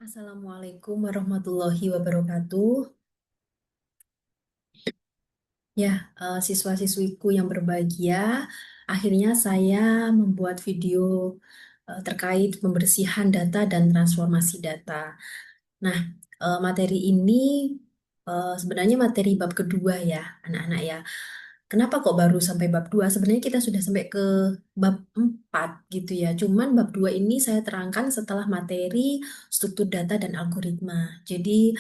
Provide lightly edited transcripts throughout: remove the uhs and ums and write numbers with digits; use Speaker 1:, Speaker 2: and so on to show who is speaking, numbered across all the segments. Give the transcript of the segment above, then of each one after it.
Speaker 1: Assalamualaikum warahmatullahi wabarakatuh. Siswa-siswiku yang berbahagia, akhirnya saya membuat video terkait pembersihan data dan transformasi data. Nah, materi ini sebenarnya materi bab kedua ya, anak-anak ya. Kenapa kok baru sampai bab 2? Sebenarnya kita sudah sampai ke bab 4 gitu ya. Cuman bab 2 ini saya terangkan setelah materi struktur data dan algoritma. Jadi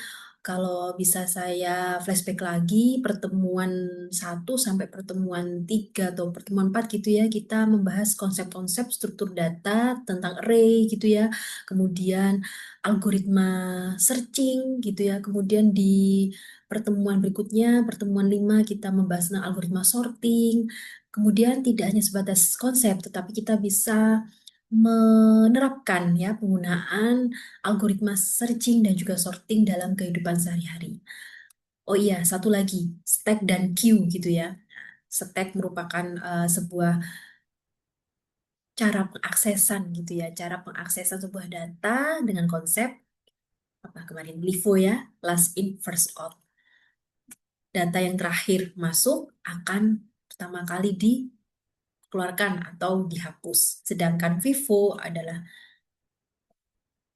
Speaker 1: kalau bisa saya flashback lagi pertemuan 1 sampai pertemuan 3 atau pertemuan 4 gitu ya, kita membahas konsep-konsep struktur data tentang array gitu ya. Kemudian algoritma searching gitu ya. Kemudian di pertemuan berikutnya, pertemuan 5 kita membahas tentang algoritma sorting. Kemudian tidak hanya sebatas konsep, tetapi kita bisa menerapkan ya penggunaan algoritma searching dan juga sorting dalam kehidupan sehari-hari. Oh iya, satu lagi, stack dan queue gitu ya. Stack merupakan sebuah cara pengaksesan gitu ya, cara pengaksesan sebuah data dengan konsep apa kemarin LIFO ya, last in first out. Data yang terakhir masuk akan pertama kali dikeluarkan atau dihapus. Sedangkan FIFO adalah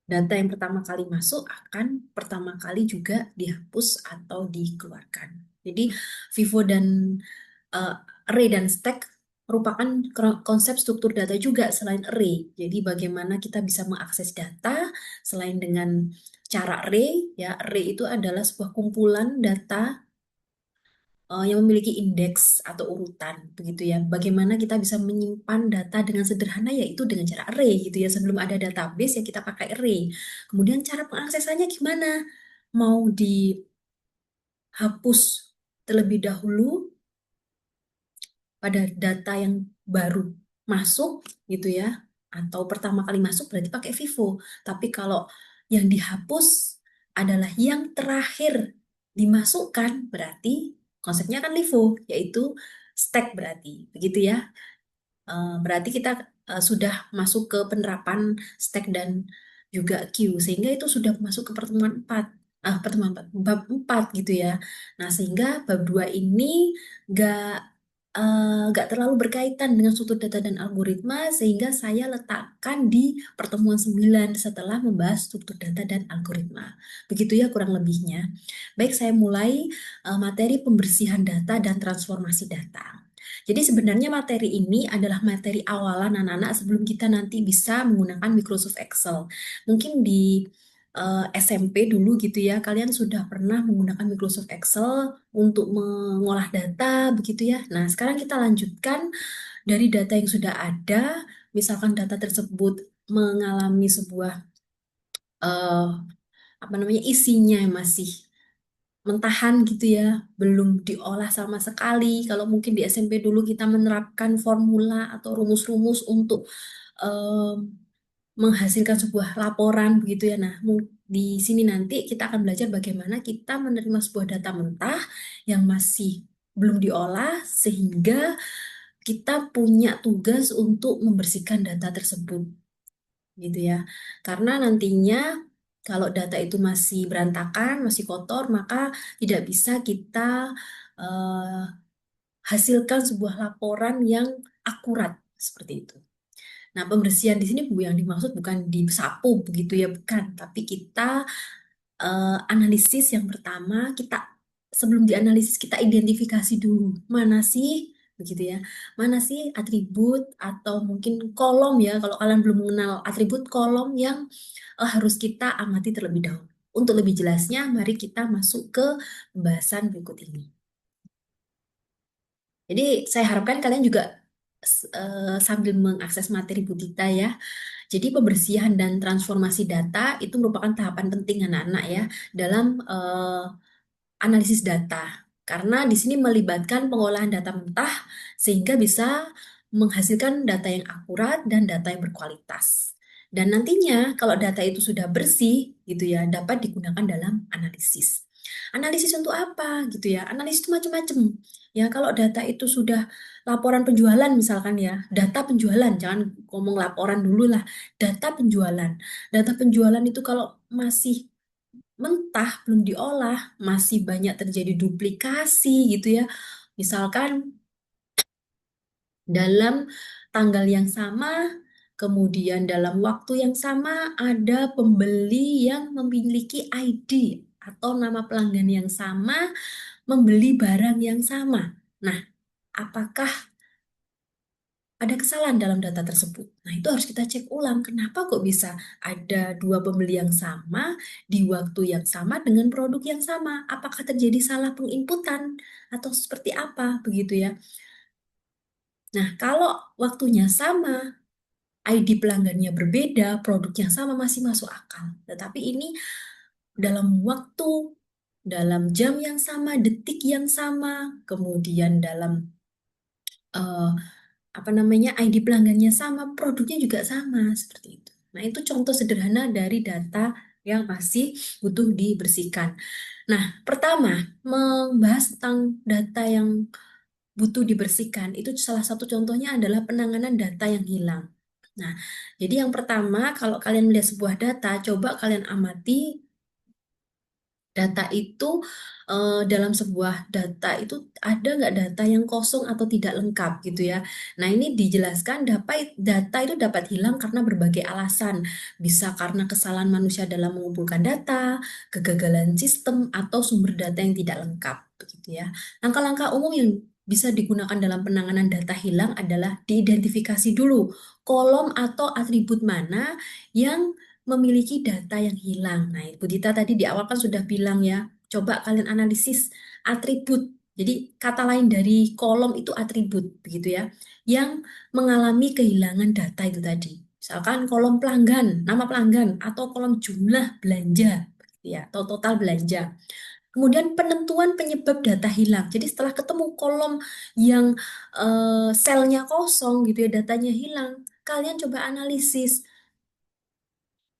Speaker 1: data yang pertama kali masuk akan pertama kali juga dihapus atau dikeluarkan. Jadi FIFO dan uh, array dan stack merupakan konsep struktur data juga selain array. Jadi bagaimana kita bisa mengakses data selain dengan cara array, ya array itu adalah sebuah kumpulan data yang memiliki indeks atau urutan begitu ya. Bagaimana kita bisa menyimpan data dengan sederhana yaitu dengan cara array gitu ya. Sebelum ada database ya kita pakai array. Kemudian cara pengaksesannya gimana? Mau dihapus terlebih dahulu pada data yang baru masuk gitu ya, atau pertama kali masuk berarti pakai Vivo. Tapi kalau yang dihapus adalah yang terakhir dimasukkan berarti konsepnya kan Livo, yaitu stack berarti begitu ya. Berarti kita sudah masuk ke penerapan stack dan juga queue, sehingga itu sudah masuk ke pertemuan 4. Pertemuan 4, bab 4 gitu ya. Nah, sehingga bab 2 ini gak, gak terlalu berkaitan dengan struktur data dan algoritma, sehingga saya letakkan di pertemuan 9 setelah membahas struktur data dan algoritma. Begitu ya kurang lebihnya. Baik, saya mulai materi pembersihan data dan transformasi data. Jadi sebenarnya materi ini adalah materi awalan anak-anak sebelum kita nanti bisa menggunakan Microsoft Excel. Mungkin di SMP dulu gitu ya, kalian sudah pernah menggunakan Microsoft Excel untuk mengolah data begitu ya. Nah, sekarang kita lanjutkan dari data yang sudah ada, misalkan data tersebut mengalami sebuah eh, apa namanya isinya masih mentahan gitu ya, belum diolah sama sekali. Kalau mungkin di SMP dulu kita menerapkan formula atau rumus-rumus untuk em, menghasilkan sebuah laporan begitu ya. Nah, di sini nanti kita akan belajar bagaimana kita menerima sebuah data mentah yang masih belum diolah sehingga kita punya tugas untuk membersihkan data tersebut gitu ya. Karena nantinya kalau data itu masih berantakan, masih kotor, maka tidak bisa kita eh, hasilkan sebuah laporan yang akurat seperti itu. Nah, pembersihan di sini Bu yang dimaksud bukan disapu begitu ya, bukan, tapi kita analisis yang pertama, kita sebelum dianalisis kita identifikasi dulu mana sih begitu ya, mana sih atribut atau mungkin kolom ya, kalau kalian belum mengenal atribut kolom yang harus kita amati terlebih dahulu. Untuk lebih jelasnya, mari kita masuk ke pembahasan berikut ini. Jadi saya harapkan kalian juga sambil mengakses materi Bu Tita ya. Jadi pembersihan dan transformasi data itu merupakan tahapan penting anak-anak ya dalam analisis data. Karena di sini melibatkan pengolahan data mentah sehingga bisa menghasilkan data yang akurat dan data yang berkualitas. Dan nantinya kalau data itu sudah bersih gitu ya dapat digunakan dalam analisis. Analisis untuk apa gitu ya? Analisis itu macam-macam. Ya, kalau data itu sudah laporan penjualan misalkan ya, data penjualan, jangan ngomong laporan dulu lah, data penjualan. Data penjualan itu kalau masih mentah, belum diolah, masih banyak terjadi duplikasi gitu ya. Misalkan dalam tanggal yang sama, kemudian dalam waktu yang sama ada pembeli yang memiliki ID atau nama pelanggan yang sama, membeli barang yang sama. Nah, apakah ada kesalahan dalam data tersebut? Nah, itu harus kita cek ulang. Kenapa kok bisa ada dua pembeli yang sama di waktu yang sama dengan produk yang sama? Apakah terjadi salah penginputan atau seperti apa begitu ya? Nah, kalau waktunya sama, ID pelanggannya berbeda, produknya sama masih masuk akal. Tetapi ini dalam waktu, dalam jam yang sama, detik yang sama, kemudian dalam eh, apa namanya ID pelanggannya sama, produknya juga sama seperti itu. Nah, itu contoh sederhana dari data yang masih butuh dibersihkan. Nah, pertama, membahas tentang data yang butuh dibersihkan, itu salah satu contohnya adalah penanganan data yang hilang. Nah, jadi yang pertama, kalau kalian melihat sebuah data, coba kalian amati data itu dalam sebuah data itu ada nggak data yang kosong atau tidak lengkap gitu ya. Nah ini dijelaskan data itu dapat hilang karena berbagai alasan. Bisa karena kesalahan manusia dalam mengumpulkan data, kegagalan sistem, atau sumber data yang tidak lengkap begitu ya. Langkah-langkah umum yang bisa digunakan dalam penanganan data hilang adalah diidentifikasi dulu kolom atau atribut mana yang memiliki data yang hilang. Nah, Ibu Dita tadi di awal kan sudah bilang ya, coba kalian analisis atribut. Jadi kata lain dari kolom itu atribut, begitu ya, yang mengalami kehilangan data itu tadi. Misalkan kolom pelanggan, nama pelanggan, atau kolom jumlah belanja, gitu ya, atau total belanja. Kemudian penentuan penyebab data hilang. Jadi setelah ketemu kolom yang selnya kosong gitu ya, datanya hilang, kalian coba analisis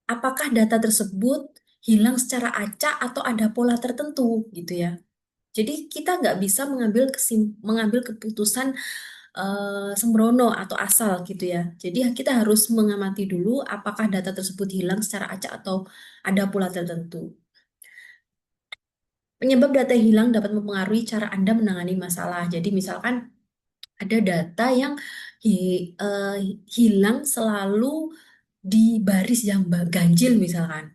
Speaker 1: apakah data tersebut hilang secara acak atau ada pola tertentu gitu ya. Jadi kita nggak bisa mengambil keputusan sembrono atau asal gitu ya. Jadi kita harus mengamati dulu apakah data tersebut hilang secara acak atau ada pola tertentu. Penyebab data hilang dapat mempengaruhi cara Anda menangani masalah. Jadi misalkan ada data yang hilang selalu di baris yang ganjil misalkan.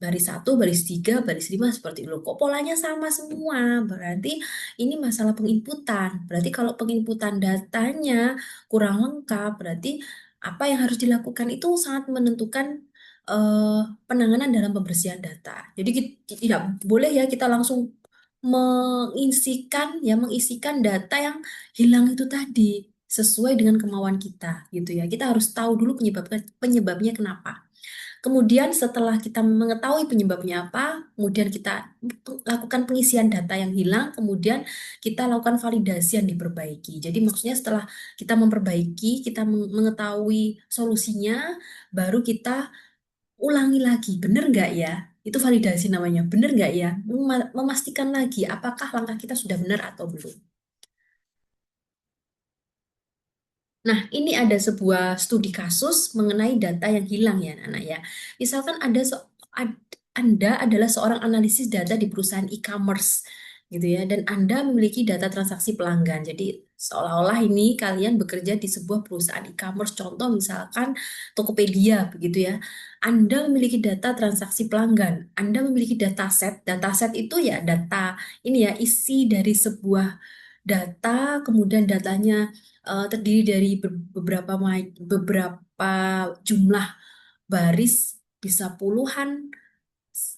Speaker 1: Baris satu, baris tiga, baris lima seperti itu. Kok polanya sama semua? Berarti ini masalah penginputan. Berarti kalau penginputan datanya kurang lengkap, berarti apa yang harus dilakukan itu sangat menentukan eh, penanganan dalam pembersihan data. Jadi tidak boleh ya kita langsung mengisikan data yang hilang itu tadi sesuai dengan kemauan kita gitu ya. Kita harus tahu dulu penyebabnya kenapa. Kemudian setelah kita mengetahui penyebabnya apa, kemudian kita lakukan pengisian data yang hilang, kemudian kita lakukan validasi yang diperbaiki. Jadi maksudnya setelah kita memperbaiki, kita mengetahui solusinya, baru kita ulangi lagi, benar nggak ya? Itu validasi namanya, benar nggak ya? Memastikan lagi apakah langkah kita sudah benar atau belum. Nah, ini ada sebuah studi kasus mengenai data yang hilang ya, anak ya. Misalkan Anda adalah seorang analisis data di perusahaan e-commerce gitu ya, dan Anda memiliki data transaksi pelanggan. Jadi seolah-olah ini kalian bekerja di sebuah perusahaan e-commerce, contoh misalkan Tokopedia begitu ya. Anda memiliki data transaksi pelanggan, Anda memiliki dataset. Dataset itu ya data ini ya isi dari sebuah data, kemudian datanya terdiri dari beberapa jumlah baris, bisa puluhan,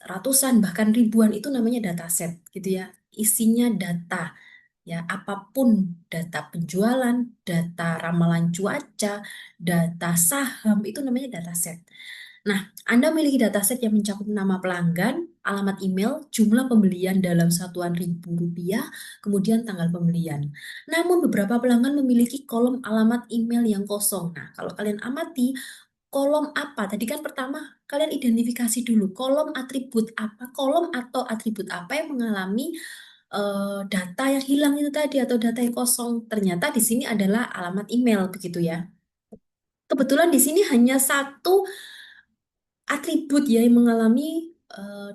Speaker 1: ratusan, bahkan ribuan, itu namanya dataset gitu ya. Isinya data ya, apapun, data penjualan, data ramalan cuaca, data saham, itu namanya dataset. Nah, Anda memiliki dataset yang mencakup nama pelanggan, alamat email, jumlah pembelian dalam satuan ribu rupiah, kemudian tanggal pembelian. Namun beberapa pelanggan memiliki kolom alamat email yang kosong. Nah, kalau kalian amati, kolom apa. Tadi kan pertama kalian identifikasi dulu kolom atribut apa, kolom atau atribut apa yang mengalami data yang hilang itu tadi atau data yang kosong. Ternyata di sini adalah alamat email begitu ya. Kebetulan di sini hanya satu atribut ya yang mengalami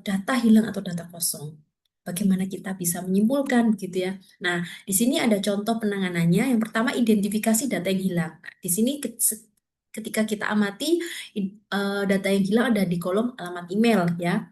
Speaker 1: data hilang atau data kosong. Bagaimana kita bisa menyimpulkan begitu ya. Nah, di sini ada contoh penanganannya. Yang pertama identifikasi data yang hilang. Nah, di sini ketika kita amati data yang hilang ada di kolom alamat email ya.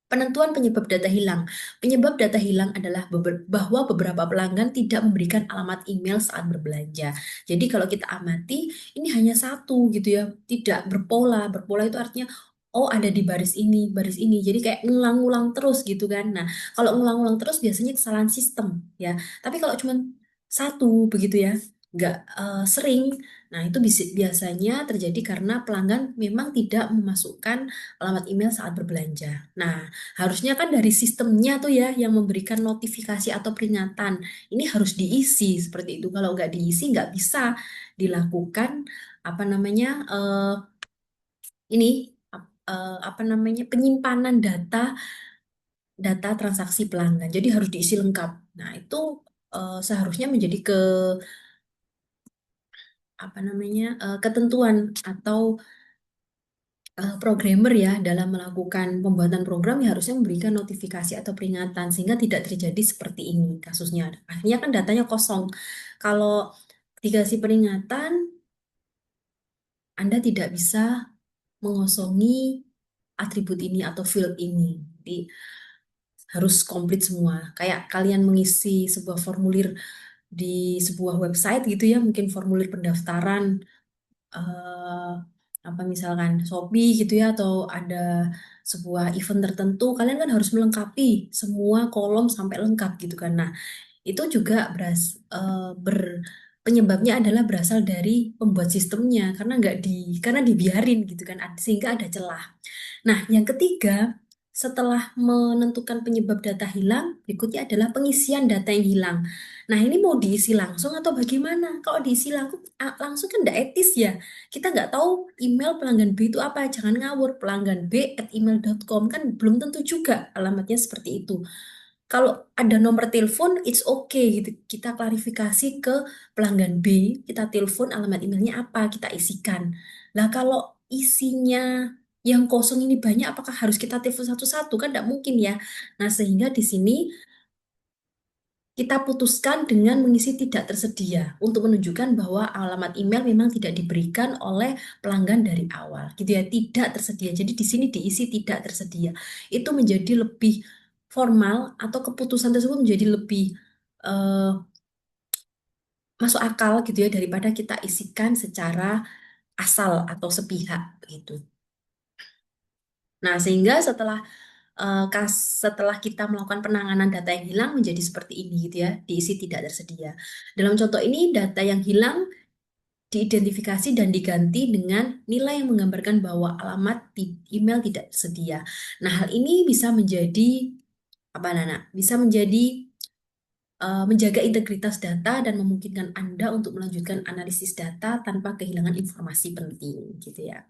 Speaker 1: Penentuan penyebab data hilang. Penyebab data hilang adalah bahwa beberapa pelanggan tidak memberikan alamat email saat berbelanja. Jadi kalau kita amati, ini hanya satu gitu ya, tidak berpola. Berpola itu artinya, oh ada di baris ini, baris ini. Jadi kayak ngulang-ngulang terus gitu kan. Nah, kalau ngulang-ngulang terus biasanya kesalahan sistem ya. Tapi kalau cuma satu begitu ya, nggak sering. Nah, itu biasanya terjadi karena pelanggan memang tidak memasukkan alamat email saat berbelanja. Nah, harusnya kan dari sistemnya tuh ya yang memberikan notifikasi atau peringatan. Ini harus diisi seperti itu. Kalau nggak diisi nggak bisa dilakukan apa namanya ini apa namanya penyimpanan data transaksi pelanggan. Jadi harus diisi lengkap. Nah, itu seharusnya menjadi apa namanya ketentuan atau programmer ya dalam melakukan pembuatan program ya harusnya memberikan notifikasi atau peringatan sehingga tidak terjadi seperti ini kasusnya. Akhirnya kan datanya kosong. Kalau dikasih peringatan, Anda tidak bisa mengosongi atribut ini atau field ini. Jadi harus komplit semua. Kayak kalian mengisi sebuah formulir di sebuah website gitu ya, mungkin formulir pendaftaran eh, apa misalkan Shopee gitu ya atau ada sebuah event tertentu, kalian kan harus melengkapi semua kolom sampai lengkap gitu kan. Nah, itu juga penyebabnya adalah berasal dari pembuat sistemnya karena dibiarin gitu kan sehingga ada celah. Nah, yang ketiga, setelah menentukan penyebab data hilang, berikutnya adalah pengisian data yang hilang. Nah, ini mau diisi langsung atau bagaimana? Kalau diisi langsung kan tidak etis ya. Kita nggak tahu email pelanggan B itu apa. Jangan ngawur, pelanggan b@email.com kan belum tentu juga alamatnya seperti itu. Kalau ada nomor telepon, it's okay gitu. Kita klarifikasi ke pelanggan B, kita telepon alamat emailnya apa, kita isikan. Nah, kalau isinya yang kosong ini banyak, apakah harus kita telepon satu-satu? Kan tidak mungkin ya. Nah, sehingga di sini kita putuskan dengan mengisi tidak tersedia untuk menunjukkan bahwa alamat email memang tidak diberikan oleh pelanggan dari awal, gitu ya, tidak tersedia. Jadi di sini diisi tidak tersedia. Itu menjadi lebih formal atau keputusan tersebut menjadi lebih eh, masuk akal gitu ya daripada kita isikan secara asal atau sepihak gitu. Nah, sehingga setelah kita melakukan penanganan data yang hilang menjadi seperti ini gitu ya, diisi tidak tersedia. Dalam contoh ini data yang hilang diidentifikasi dan diganti dengan nilai yang menggambarkan bahwa alamat email tidak tersedia. Nah, hal ini bisa menjadi apa Nana? Bisa menjadi menjaga integritas data dan memungkinkan Anda untuk melanjutkan analisis data tanpa kehilangan informasi penting gitu ya.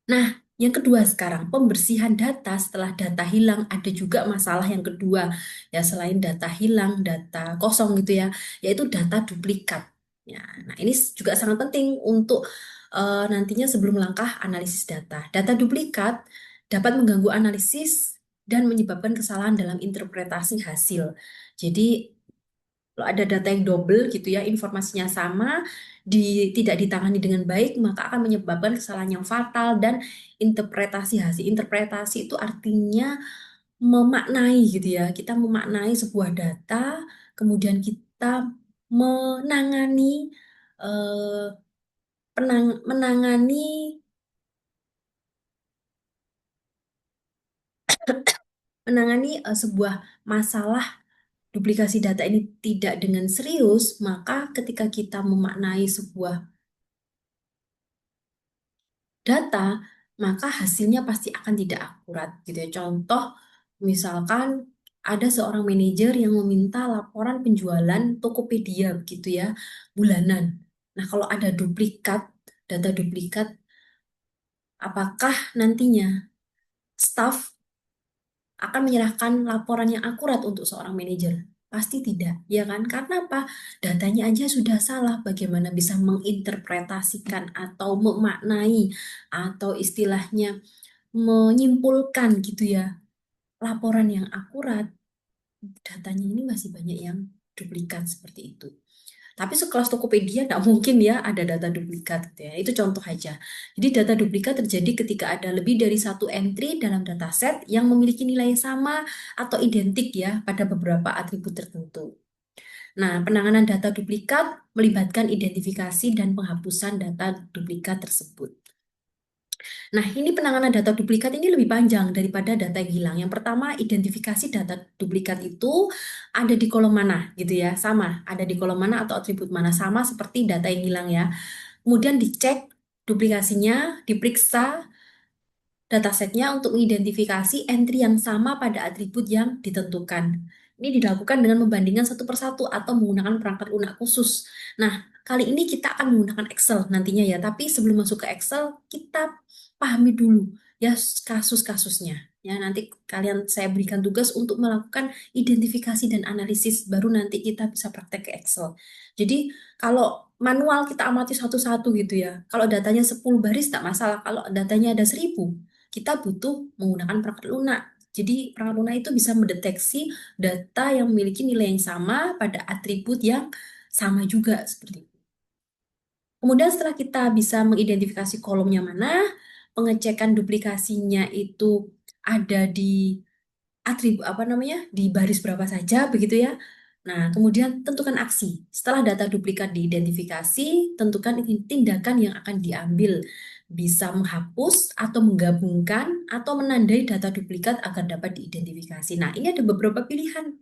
Speaker 1: Nah, yang kedua sekarang, pembersihan data setelah data hilang, ada juga masalah yang kedua, ya selain data hilang, data kosong gitu ya, yaitu data duplikat. Ya, nah ini juga sangat penting untuk nantinya sebelum langkah analisis data. Data duplikat dapat mengganggu analisis dan menyebabkan kesalahan dalam interpretasi hasil. Jadi kalau ada data yang double gitu ya, informasinya sama, tidak ditangani dengan baik, maka akan menyebabkan kesalahan yang fatal dan interpretasi hasil. Interpretasi itu artinya memaknai gitu ya. Kita memaknai sebuah data, kemudian kita menangani eh, menangani sebuah masalah duplikasi data ini tidak dengan serius, maka ketika kita memaknai sebuah data, maka hasilnya pasti akan tidak akurat gitu ya. Contoh, misalkan ada seorang manajer yang meminta laporan penjualan Tokopedia gitu ya, bulanan. Nah, kalau ada data duplikat Apakah nantinya staff akan menyerahkan laporan yang akurat untuk seorang manajer? Pasti tidak, ya kan? Karena apa? Datanya aja sudah salah. Bagaimana bisa menginterpretasikan atau memaknai atau istilahnya menyimpulkan gitu ya laporan yang akurat? Datanya ini masih banyak yang duplikat seperti itu. Tapi sekelas Tokopedia tidak mungkin ya ada data duplikat gitu ya. Itu contoh aja. Jadi data duplikat terjadi ketika ada lebih dari satu entry dalam dataset yang memiliki nilai yang sama atau identik ya pada beberapa atribut tertentu. Nah, penanganan data duplikat melibatkan identifikasi dan penghapusan data duplikat tersebut. Nah, ini penanganan data duplikat ini lebih panjang daripada data yang hilang. Yang pertama, identifikasi data duplikat itu ada di kolom mana gitu ya. Sama, ada di kolom mana atau atribut mana. Sama seperti data yang hilang ya. Kemudian dicek duplikasinya, diperiksa datasetnya untuk mengidentifikasi entry yang sama pada atribut yang ditentukan. Ini dilakukan dengan membandingkan satu persatu atau menggunakan perangkat lunak khusus. Nah, kali ini kita akan menggunakan Excel nantinya ya, tapi sebelum masuk ke Excel, kita pahami dulu ya kasus-kasusnya. Ya, nanti kalian saya berikan tugas untuk melakukan identifikasi dan analisis, baru nanti kita bisa praktek ke Excel. Jadi, kalau manual kita amati satu-satu gitu ya. Kalau datanya 10 baris tak masalah, kalau datanya ada 1000 kita butuh menggunakan perangkat lunak. Jadi perangkat lunak itu bisa mendeteksi data yang memiliki nilai yang sama pada atribut yang sama juga seperti itu. Kemudian setelah kita bisa mengidentifikasi kolomnya mana, pengecekan duplikasinya itu ada di atribut apa namanya di baris berapa saja begitu ya. Nah, kemudian tentukan aksi. Setelah data duplikat diidentifikasi, tentukan tindakan yang akan diambil. Bisa menghapus atau menggabungkan atau menandai data duplikat agar dapat diidentifikasi. Nah, ini ada beberapa pilihan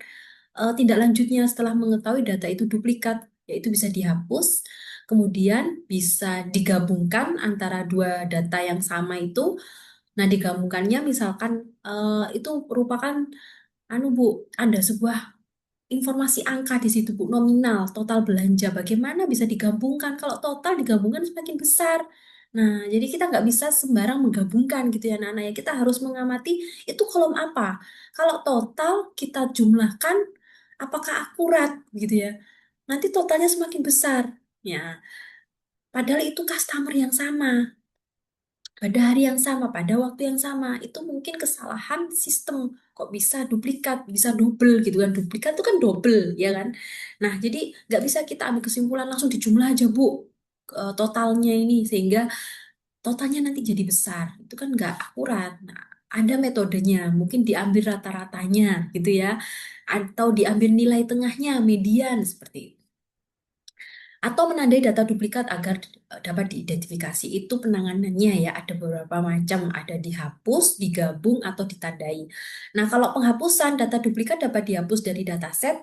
Speaker 1: tindak lanjutnya setelah mengetahui data itu duplikat, yaitu bisa dihapus, kemudian bisa digabungkan antara dua data yang sama itu. Nah, digabungkannya misalkan itu merupakan Bu, ada sebuah informasi angka di situ Bu, nominal, total belanja. Bagaimana bisa digabungkan? Kalau total digabungkan semakin besar. Nah, jadi kita nggak bisa sembarang menggabungkan gitu ya, anak-anak ya. Kita harus mengamati itu kolom apa. Kalau total kita jumlahkan, apakah akurat gitu ya? Nanti totalnya semakin besar. Ya, padahal itu customer yang sama pada hari yang sama, pada waktu yang sama, itu mungkin kesalahan sistem. Kok bisa duplikat, bisa double gitu kan. Duplikat itu kan double, ya kan? Nah, jadi nggak bisa kita ambil kesimpulan langsung dijumlah aja, Bu, totalnya ini. Sehingga totalnya nanti jadi besar. Itu kan nggak akurat. Nah, ada metodenya, mungkin diambil rata-ratanya gitu ya. Atau diambil nilai tengahnya, median, seperti itu atau menandai data duplikat agar dapat diidentifikasi. Itu penanganannya ya, ada beberapa macam, ada dihapus, digabung, atau ditandai. Nah, kalau penghapusan data duplikat dapat dihapus dari dataset,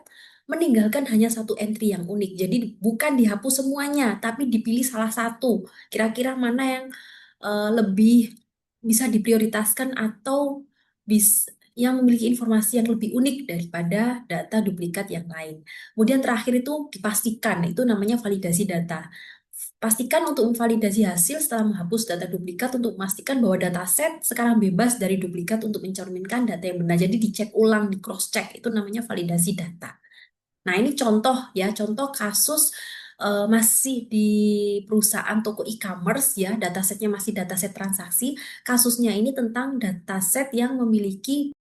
Speaker 1: meninggalkan hanya satu entry yang unik. Jadi bukan dihapus semuanya, tapi dipilih salah satu. Kira-kira mana yang lebih bisa diprioritaskan atau yang memiliki informasi yang lebih unik daripada data duplikat yang lain. Kemudian terakhir itu dipastikan, itu namanya validasi data. Pastikan untuk memvalidasi hasil setelah menghapus data duplikat untuk memastikan bahwa dataset sekarang bebas dari duplikat untuk mencerminkan data yang benar. Jadi dicek ulang, di cross check, itu namanya validasi data. Nah, ini contoh ya, contoh kasus masih di perusahaan toko e-commerce ya, datasetnya masih dataset transaksi. Kasusnya ini tentang dataset yang memiliki.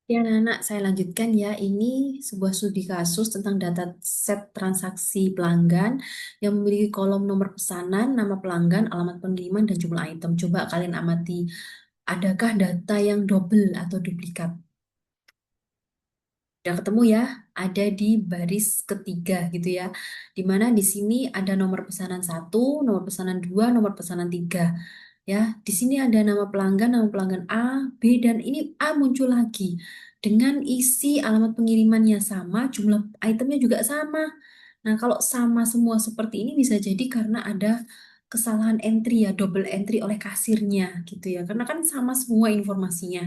Speaker 1: Ya, anak-anak, saya lanjutkan ya. Ini sebuah studi kasus tentang data set transaksi pelanggan yang memiliki kolom nomor pesanan, nama pelanggan, alamat pengiriman, dan jumlah item. Coba kalian amati, adakah data yang double atau duplikat? Udah ketemu ya, ada di baris ketiga gitu ya. Dimana di sini ada nomor pesanan satu, nomor pesanan dua, nomor pesanan tiga. Ya, di sini ada nama pelanggan A, B, dan ini A muncul lagi dengan isi alamat pengirimannya sama, jumlah itemnya juga sama. Nah, kalau sama semua seperti ini bisa jadi karena ada kesalahan entry ya, double entry oleh kasirnya gitu ya. Karena kan sama semua informasinya.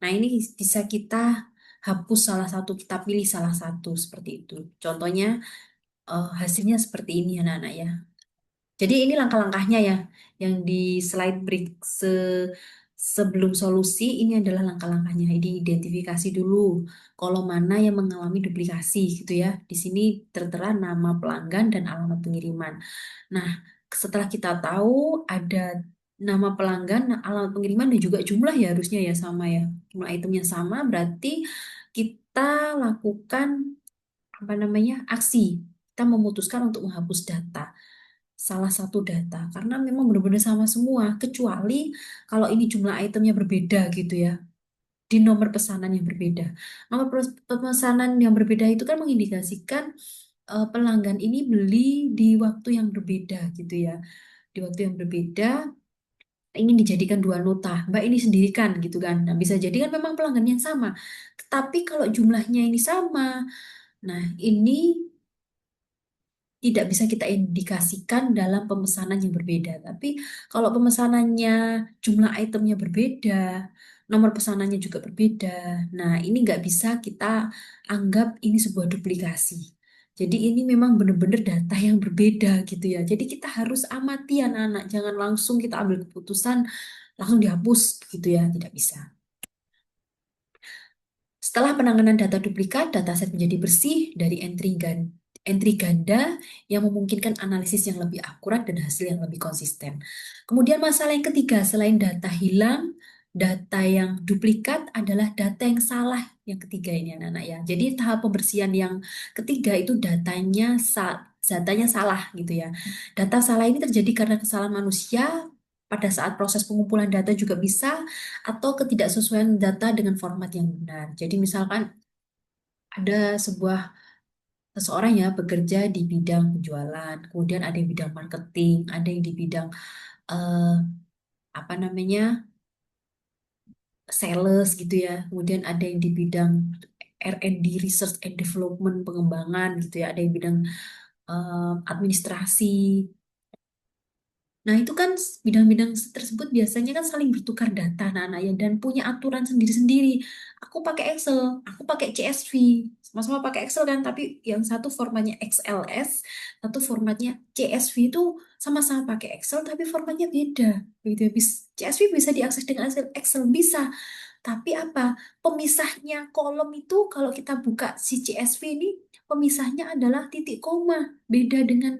Speaker 1: Nah, ini bisa kita hapus salah satu, kita pilih salah satu seperti itu. Contohnya hasilnya seperti ini anak-anak ya. Jadi ini langkah-langkahnya ya, yang di slide break sebelum solusi ini adalah langkah-langkahnya. Jadi identifikasi dulu kolom mana yang mengalami duplikasi gitu ya. Di sini tertera nama pelanggan dan alamat pengiriman. Nah, setelah kita tahu ada nama pelanggan, alamat pengiriman dan juga jumlah ya harusnya ya sama ya. Jumlah itemnya sama berarti kita lakukan apa namanya aksi. Kita memutuskan untuk menghapus data salah satu data karena memang benar-benar sama semua kecuali kalau ini jumlah itemnya berbeda gitu ya di nomor pesanan yang berbeda. Nomor pemesanan yang berbeda itu kan mengindikasikan pelanggan ini beli di waktu yang berbeda gitu ya. Di waktu yang berbeda ingin dijadikan dua nota. Mbak ini sendirikan gitu kan. Nah, bisa jadi kan memang pelanggan yang sama. Tapi kalau jumlahnya ini sama, nah ini tidak bisa kita indikasikan dalam pemesanan yang berbeda. Tapi kalau pemesanannya, jumlah itemnya berbeda, nomor pesanannya juga berbeda. Nah, ini nggak bisa kita anggap ini sebuah duplikasi. Jadi ini memang benar-benar data yang berbeda gitu ya. Jadi kita harus amati anak-anak, jangan langsung kita ambil keputusan langsung dihapus gitu ya, tidak bisa. Setelah penanganan data duplikat, dataset menjadi bersih dari entry ganda yang memungkinkan analisis yang lebih akurat dan hasil yang lebih konsisten. Kemudian masalah yang ketiga, selain data hilang, data yang duplikat adalah data yang salah. Yang ketiga ini anak-anak ya. Jadi tahap pembersihan yang ketiga itu datanya salah gitu ya. Data salah ini terjadi karena kesalahan manusia pada saat proses pengumpulan data juga bisa atau ketidaksesuaian data dengan format yang benar. Jadi misalkan ada seseorang ya bekerja di bidang penjualan, kemudian ada yang bidang marketing, ada yang di bidang eh, apa namanya sales gitu ya, kemudian ada yang di bidang R&D research and development pengembangan gitu ya, ada yang bidang administrasi. Nah, itu kan bidang-bidang tersebut biasanya kan saling bertukar data anak-anak ya dan punya aturan sendiri-sendiri. Aku pakai Excel, aku pakai CSV. Sama-sama pakai Excel kan, tapi yang satu formatnya XLS, satu formatnya CSV itu sama-sama pakai Excel tapi formatnya beda. Begitu ya. CSV bisa diakses dengan Excel bisa, tapi apa? Pemisahnya kolom itu kalau kita buka si CSV ini, pemisahnya adalah titik koma, beda dengan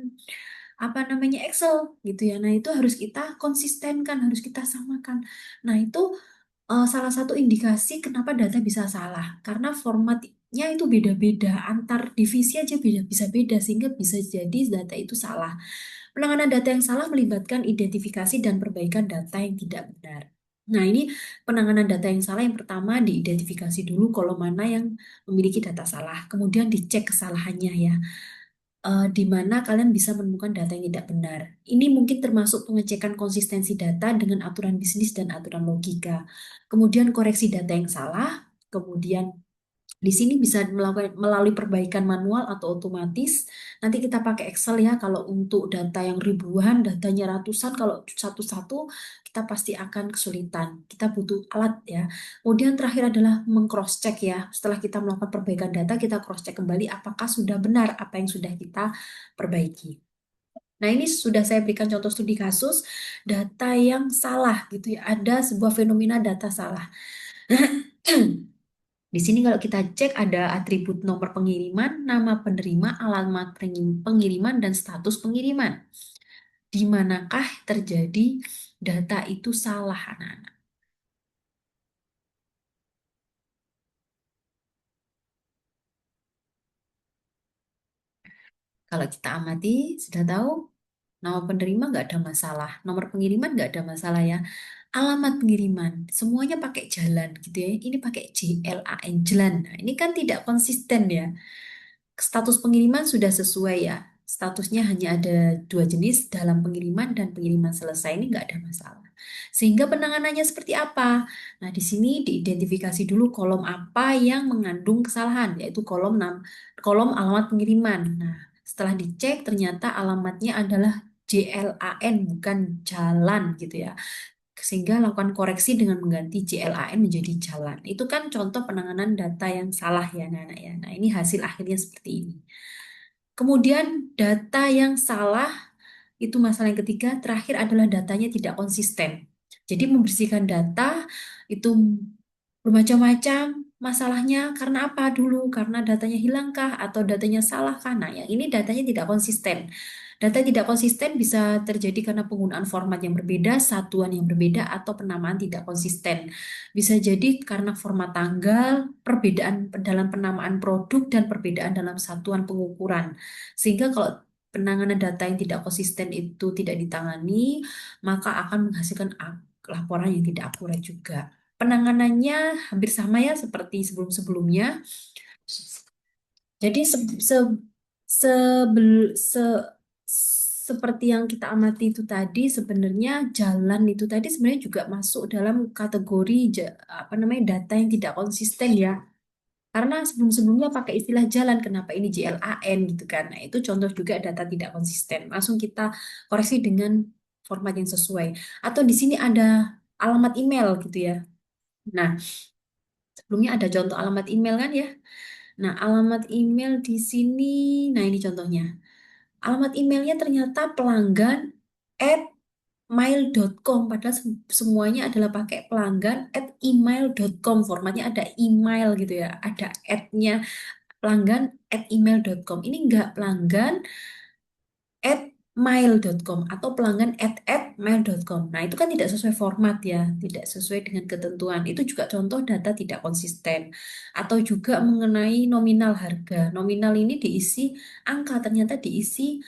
Speaker 1: apa namanya Excel gitu ya. Nah, itu harus kita konsistenkan, harus kita samakan. Nah, itu salah satu indikasi kenapa data bisa salah karena formatnya itu beda-beda, antar divisi aja bisa beda sehingga bisa jadi data itu salah. Penanganan data yang salah melibatkan identifikasi dan perbaikan data yang tidak benar. Nah, ini penanganan data yang salah yang pertama diidentifikasi dulu kolom mana yang memiliki data salah, kemudian dicek kesalahannya ya, di mana kalian bisa menemukan data yang tidak benar. Ini mungkin termasuk pengecekan konsistensi data dengan aturan bisnis dan aturan logika. Kemudian koreksi data yang salah, kemudian di sini bisa melakukan melalui perbaikan manual atau otomatis. Nanti kita pakai Excel ya kalau untuk data yang ribuan, datanya ratusan, kalau satu-satu kita pasti akan kesulitan. Kita butuh alat ya. Kemudian terakhir adalah meng-cross check ya. Setelah kita melakukan perbaikan data, kita cross check kembali apakah sudah benar apa yang sudah kita perbaiki. Nah, ini sudah saya berikan contoh studi kasus data yang salah gitu ya. Ada sebuah fenomena data salah. Di sini kalau kita cek ada atribut nomor pengiriman, nama penerima, alamat pengiriman, dan status pengiriman. Di manakah terjadi data itu salah, anak-anak? Kalau kita amati, sudah tahu, nama penerima nggak ada masalah, nomor pengiriman nggak ada masalah ya. Alamat pengiriman, semuanya pakai jalan gitu ya. Ini pakai JLAN, jalan. Nah, ini kan tidak konsisten ya. Status pengiriman sudah sesuai ya. Statusnya hanya ada dua jenis dalam pengiriman dan pengiriman selesai ini nggak ada masalah. Sehingga penanganannya seperti apa? Nah, di sini diidentifikasi dulu kolom apa yang mengandung kesalahan, yaitu kolom alamat pengiriman. Nah, setelah dicek ternyata alamatnya adalah JLAN bukan jalan gitu ya. Sehingga lakukan koreksi dengan mengganti JLAN menjadi jalan. Itu kan contoh penanganan data yang salah ya, anak-anak ya. Nah, ini hasil akhirnya seperti ini. Kemudian data yang salah Itu masalah yang ketiga. Terakhir adalah datanya tidak konsisten. Jadi membersihkan data itu bermacam-macam masalahnya karena apa dulu? Karena datanya hilangkah atau datanya salahkah? Nah, yang ini datanya tidak konsisten. Data tidak konsisten bisa terjadi karena penggunaan format yang berbeda, satuan yang berbeda, atau penamaan tidak konsisten. Bisa jadi karena format tanggal, perbedaan dalam penamaan produk, dan perbedaan dalam satuan pengukuran. Sehingga kalau penanganan data yang tidak konsisten itu tidak ditangani, maka akan menghasilkan laporan yang tidak akurat juga. Penanganannya hampir sama ya seperti sebelum-sebelumnya. Jadi sebel- se- seperti yang kita amati itu tadi, sebenarnya jalan itu tadi sebenarnya juga masuk dalam kategori apa namanya data yang tidak konsisten ya. Karena sebelum-sebelumnya pakai istilah jalan, kenapa ini JLAN gitu kan. Nah, itu contoh juga data tidak konsisten. Langsung kita koreksi dengan format yang sesuai. Atau di sini ada alamat email gitu ya. Nah, sebelumnya ada contoh alamat email kan ya. Nah, alamat email di sini, nah ini contohnya. Alamat emailnya ternyata pelanggan at mail.com, padahal semuanya adalah pakai pelanggan at email.com, formatnya ada email gitu ya, ada at-nya pelanggan at email.com. Ini enggak, pelanggan at mail.com atau pelanggan at mail.com. Nah, itu kan tidak sesuai format ya, tidak sesuai dengan ketentuan. Itu juga contoh data tidak konsisten. Atau juga mengenai nominal harga. Nominal ini diisi angka, ternyata diisi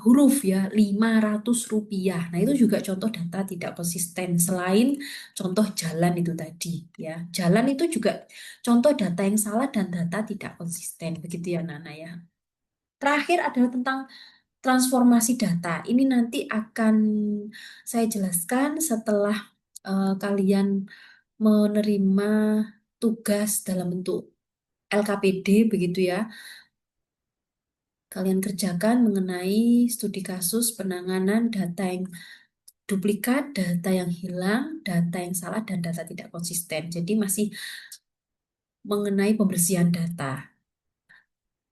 Speaker 1: huruf ya, Rp500. Nah, itu juga contoh data tidak konsisten. Selain contoh jalan itu tadi ya. Jalan itu juga contoh data yang salah dan data tidak konsisten. Begitu ya, Nana ya. Terakhir adalah tentang transformasi data. Ini nanti akan saya jelaskan setelah kalian menerima tugas dalam bentuk LKPD begitu ya. Kalian kerjakan mengenai studi kasus penanganan data yang duplikat, data yang hilang, data yang salah, dan data tidak konsisten. Jadi masih mengenai pembersihan data.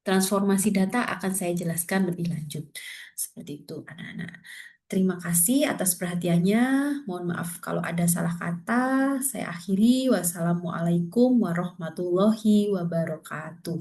Speaker 1: Transformasi data akan saya jelaskan lebih lanjut. Seperti itu, anak-anak. Terima kasih atas perhatiannya. Mohon maaf kalau ada salah kata. Saya akhiri. Wassalamualaikum warahmatullahi wabarakatuh.